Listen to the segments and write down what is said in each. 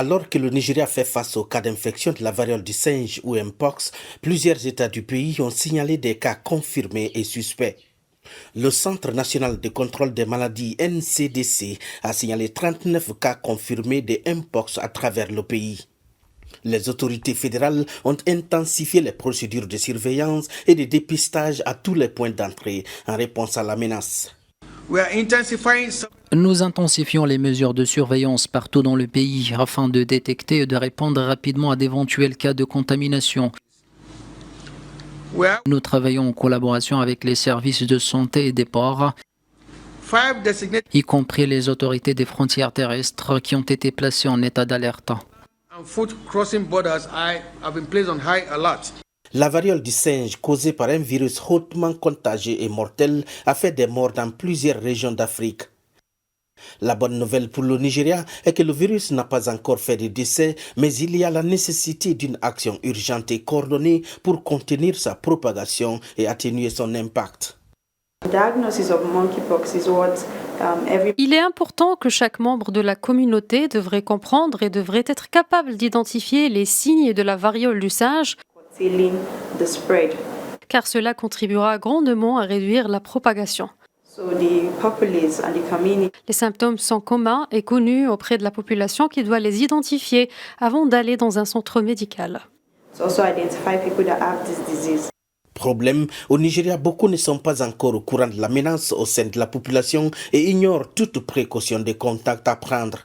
Alors que le Nigeria fait face au cas d'infection de la variole du singe ou Mpox, plusieurs États du pays ont signalé des cas confirmés et suspects. Le Centre national de contrôle des maladies NCDC a signalé 39 cas confirmés de Mpox à travers le pays. Les autorités fédérales ont intensifié les procédures de surveillance et de dépistage à tous les points d'entrée en réponse à la menace. Nous intensifions les mesures de surveillance partout dans le pays afin de détecter et de répondre rapidement à d'éventuels cas de contamination. Nous travaillons en collaboration avec les services de santé et des ports, y compris les autorités des frontières terrestres qui ont été placées en état d'alerte. La variole du singe, causée par un virus hautement contagieux et mortel, a fait des morts dans plusieurs régions d'Afrique. La bonne nouvelle pour le Nigeria est que le virus n'a pas encore fait de décès, mais il y a la nécessité d'une action urgente et coordonnée pour contenir sa propagation et atténuer son impact. Il est important que chaque membre de la communauté devrait comprendre et devrait être capable d'identifier les signes de la variole du singe, car cela contribuera grandement à réduire la propagation. Les symptômes sont communs et connus auprès de la population qui doit les identifier avant d'aller dans un centre médical. Problème, au Nigeria, beaucoup ne sont pas encore au courant de la menace au sein de la population et ignorent toute précaution des contacts à prendre.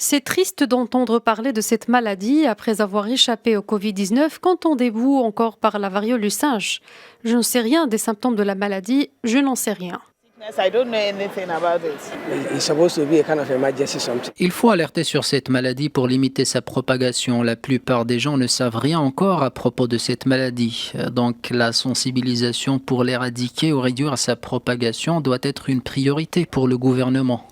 C'est triste d'entendre parler de cette maladie après avoir échappé au Covid-19 quand on déboue encore par la variole du singe. Je ne sais rien des symptômes de la maladie, je n'en sais rien. Il faut alerter sur cette maladie pour limiter sa propagation. La plupart des gens ne savent rien encore à propos de cette maladie. Donc la sensibilisation pour l'éradiquer ou réduire sa propagation doit être une priorité pour le gouvernement.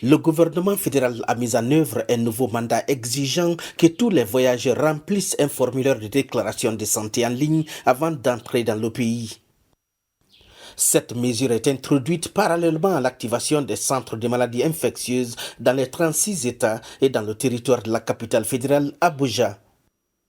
Le gouvernement fédéral a mis en œuvre un nouveau mandat exigeant que tous les voyageurs remplissent un formulaire de déclaration de santé en ligne avant d'entrer dans le pays. Cette mesure est introduite parallèlement à l'activation des centres de maladies infectieuses dans les 36 États et dans le territoire de la capitale fédérale, Abuja.